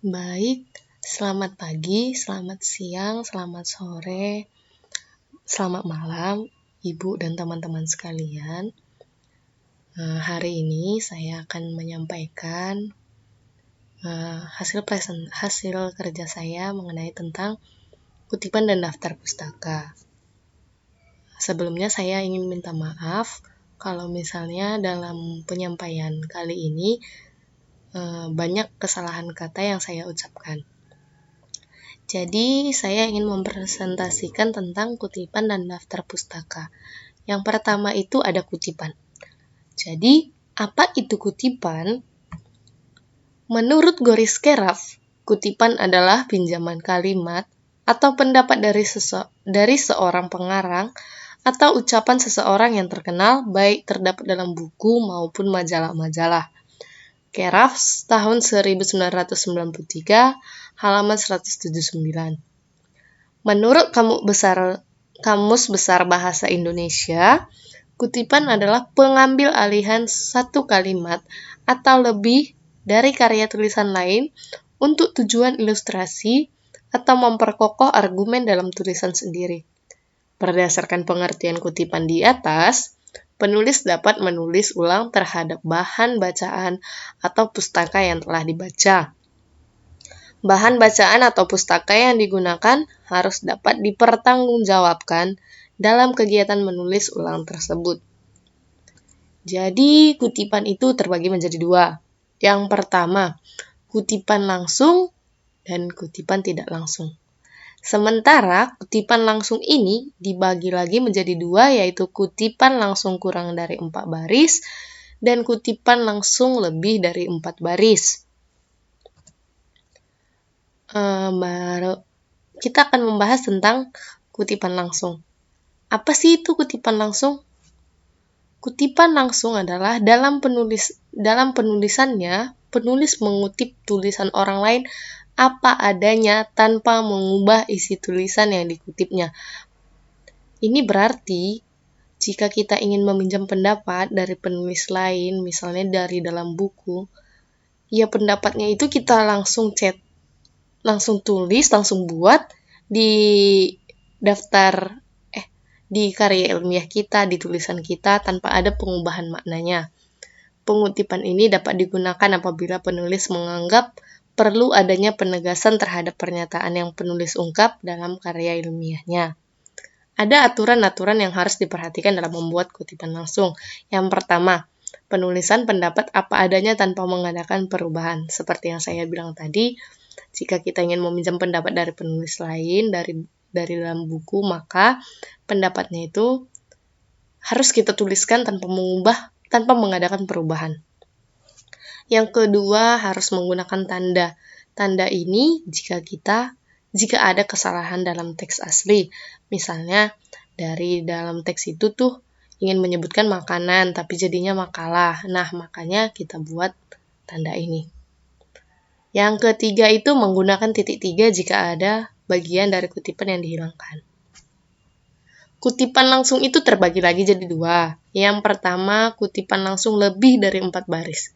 Baik, selamat pagi, selamat siang, selamat sore, selamat malam, Ibu dan teman-teman sekalian. Hari ini saya akan menyampaikan hasil kerja saya mengenai tentang kutipan dan daftar pustaka. Sebelumnya saya ingin minta maaf kalau misalnya dalam penyampaian kali ini banyak kesalahan kata yang saya ucapkan. Jadi, saya ingin mempresentasikan tentang kutipan dan daftar pustaka. Yang pertama itu ada kutipan. Jadi, apa itu kutipan? Menurut Goris Keraf, kutipan adalah pinjaman kalimat atau pendapat dari seorang pengarang atau ucapan seseorang yang terkenal, baik terdapat dalam buku maupun majalah-majalah. Keraf tahun 1993, halaman 179. Menurut Kamus Besar Bahasa Indonesia, kutipan adalah pengambil alihan satu kalimat atau lebih dari karya tulisan lain untuk tujuan ilustrasi atau memperkokoh argumen dalam tulisan sendiri. Berdasarkan pengertian kutipan di atas, penulis dapat menulis ulang terhadap bahan bacaan atau pustaka yang telah dibaca. Bahan bacaan atau pustaka yang digunakan harus dapat dipertanggungjawabkan dalam kegiatan menulis ulang tersebut. Jadi, kutipan itu terbagi menjadi dua. Yang pertama, kutipan langsung dan kutipan tidak langsung. Sementara kutipan langsung ini dibagi lagi menjadi dua, yaitu kutipan langsung kurang dari 4 baris dan kutipan langsung lebih dari 4 baris. Baru kita akan membahas tentang kutipan langsung. Apa sih itu kutipan langsung? Kutipan langsung adalah dalam penulisannya, penulis mengutip tulisan orang lain apa adanya tanpa mengubah isi tulisan yang dikutipnya. Ini berarti jika kita ingin meminjam pendapat dari penulis lain, misalnya dari dalam buku, ya pendapatnya itu kita langsung tulis, langsung buat di daftar di karya ilmiah kita, di tulisan kita tanpa ada pengubahan maknanya. Pengutipan ini dapat digunakan apabila penulis menganggap perlu adanya penegasan terhadap pernyataan yang penulis ungkap dalam karya ilmiahnya. Ada aturan-aturan yang harus diperhatikan dalam membuat kutipan langsung. Yang pertama, penulisan pendapat apa adanya tanpa mengadakan perubahan. Seperti yang saya bilang tadi, jika kita ingin meminjam pendapat dari penulis lain, dari dalam buku, maka pendapatnya itu harus kita tuliskan tanpa mengadakan perubahan. Yang kedua, harus menggunakan tanda. Tanda ini jika ada kesalahan dalam teks asli. Misalnya, dari dalam teks itu tuh ingin menyebutkan makanan, tapi jadinya makalah. Nah, makanya kita buat tanda ini. Yang ketiga itu menggunakan titik 3 jika ada bagian dari kutipan yang dihilangkan. Kutipan langsung itu terbagi lagi jadi dua. Yang pertama, kutipan langsung lebih dari 4 baris.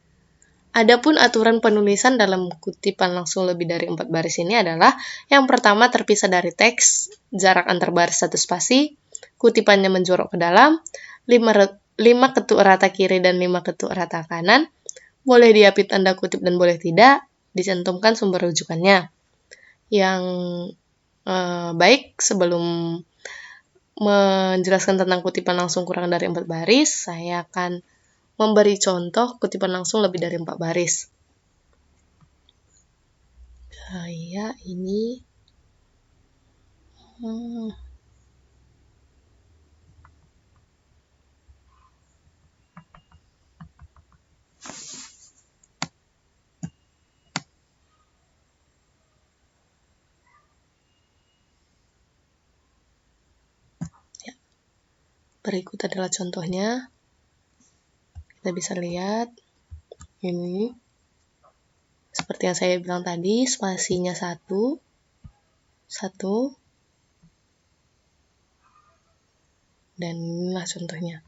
Adapun aturan penulisan dalam kutipan langsung lebih dari 4 baris ini adalah yang pertama terpisah dari teks, jarak antar baris 1 spasi, kutipannya menjorok ke dalam, 5 ketuk rata kiri dan 5 ketuk rata kanan, boleh diapit tanda kutip dan boleh tidak, dicantumkan sumber rujukannya. Yang baik, sebelum menjelaskan tentang kutipan langsung kurang dari 4 baris, saya akan memberi contoh kutipan langsung lebih dari 4 baris. Ya, ini berikut adalah contohnya. Kita bisa lihat ini seperti yang saya bilang tadi, spasinya 1, dan inilah contohnya.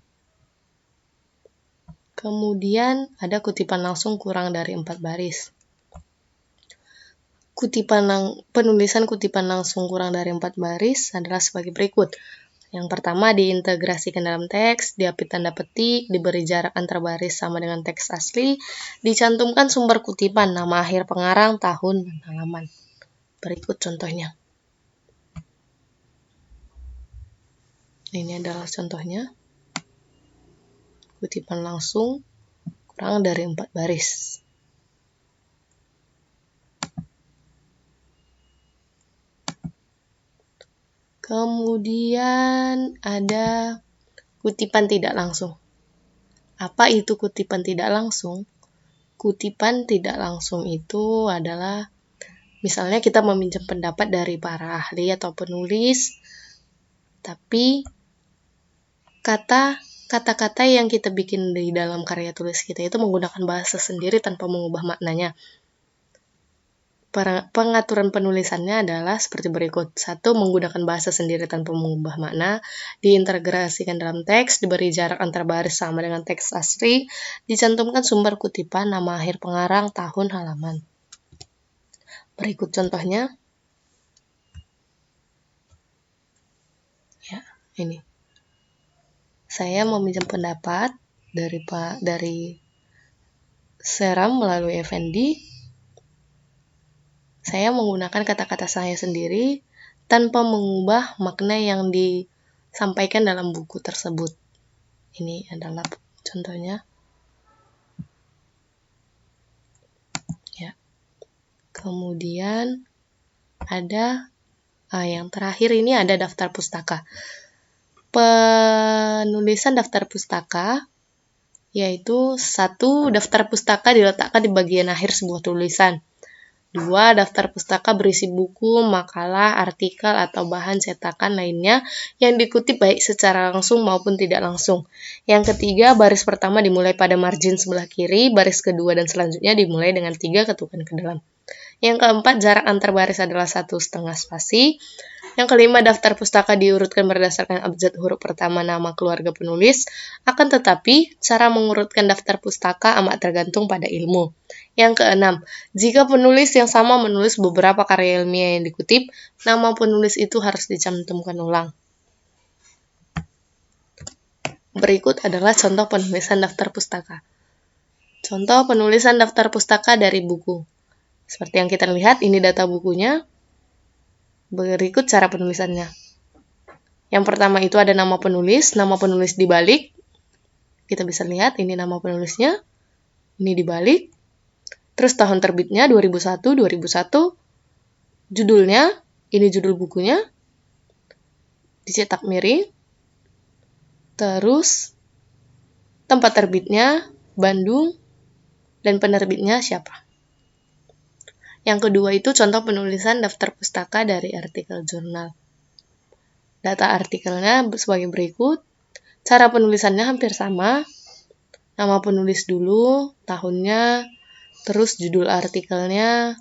Kemudian ada kutipan langsung kurang dari 4 baris. Penulisan kutipan langsung kurang dari 4 baris adalah sebagai berikut. Yang pertama, diintegrasikan dalam teks, diapit tanda petik, diberi jarak antar baris sama dengan teks asli, dicantumkan sumber kutipan, nama akhir pengarang, tahun, dan halaman. Berikut contohnya. Ini adalah contohnya. Kutipan langsung kurang dari 4 baris. Kemudian ada kutipan tidak langsung. Apa itu kutipan tidak langsung? Kutipan tidak langsung itu adalah misalnya kita meminjam pendapat dari para ahli atau penulis, tapi kata-kata yang kita bikin di dalam karya tulis kita itu menggunakan bahasa sendiri tanpa mengubah maknanya. Pengaturan penulisannya adalah seperti berikut. 1. Menggunakan bahasa sendiri tanpa mengubah makna, diintegrasikan dalam teks, diberi jarak antar baris sama dengan teks asli, dicantumkan sumber kutipan, nama akhir pengarang, tahun, halaman. Berikut contohnya. Ya, ini. Saya meminjam pendapat dari Seram melalui Effendi. Saya menggunakan kata-kata saya sendiri tanpa mengubah makna yang disampaikan dalam buku tersebut. Ini adalah contohnya. Ya. Kemudian ada yang terakhir ini ada daftar pustaka. Penulisan daftar pustaka yaitu 1. Daftar pustaka diletakkan di bagian akhir sebuah tulisan. 2. Daftar pustaka berisi buku, makalah, artikel, atau bahan cetakan lainnya yang dikutip baik secara langsung maupun tidak langsung. Yang ketiga, baris pertama dimulai pada margin sebelah kiri, baris kedua dan selanjutnya dimulai dengan 3 ketukan ke dalam. Yang keempat, jarak antar baris adalah 1,5 spasi. Yang kelima, daftar pustaka diurutkan berdasarkan abjad huruf pertama nama keluarga penulis. Akan tetapi, cara mengurutkan daftar pustaka amat tergantung pada ilmu. Yang keenam, jika penulis yang sama menulis beberapa karya ilmiah yang dikutip, nama penulis itu harus dicantumkan ulang. Berikut adalah contoh penulisan daftar pustaka. Contoh penulisan daftar pustaka dari buku. Seperti yang kita lihat, ini data bukunya. Berikut cara penulisannya. Yang pertama itu ada nama penulis dibalik. Kita bisa lihat ini nama penulisnya, ini dibalik. Terus tahun terbitnya 2001, judulnya, ini judul bukunya, dicetak miring. Terus tempat terbitnya, Bandung, dan penerbitnya siapa. Yang kedua itu contoh penulisan daftar pustaka dari artikel jurnal. Data artikelnya sebagai berikut. Cara penulisannya hampir sama. Nama penulis dulu, tahunnya, terus judul artikelnya,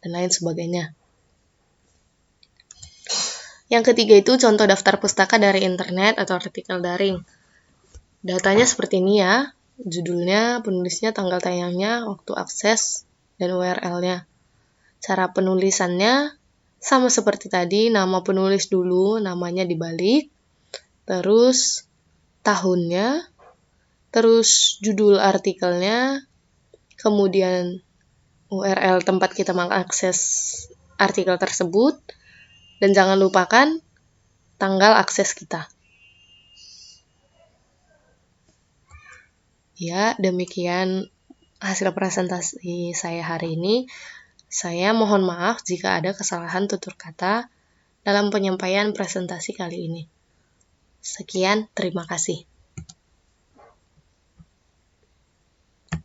dan lain sebagainya. Yang ketiga itu contoh daftar pustaka dari internet atau artikel daring. Datanya seperti ini ya. Judulnya, penulisnya, tanggal tayangnya, waktu akses, dan URL-nya. Cara penulisannya sama seperti tadi, nama penulis dulu, namanya dibalik, terus tahunnya, terus judul artikelnya, kemudian URL tempat kita mengakses artikel tersebut, dan jangan lupakan tanggal akses kita. Ya, demikian hasil presentasi saya hari ini. Saya mohon maaf jika ada kesalahan tutur kata dalam penyampaian presentasi kali ini. Sekian, terima kasih.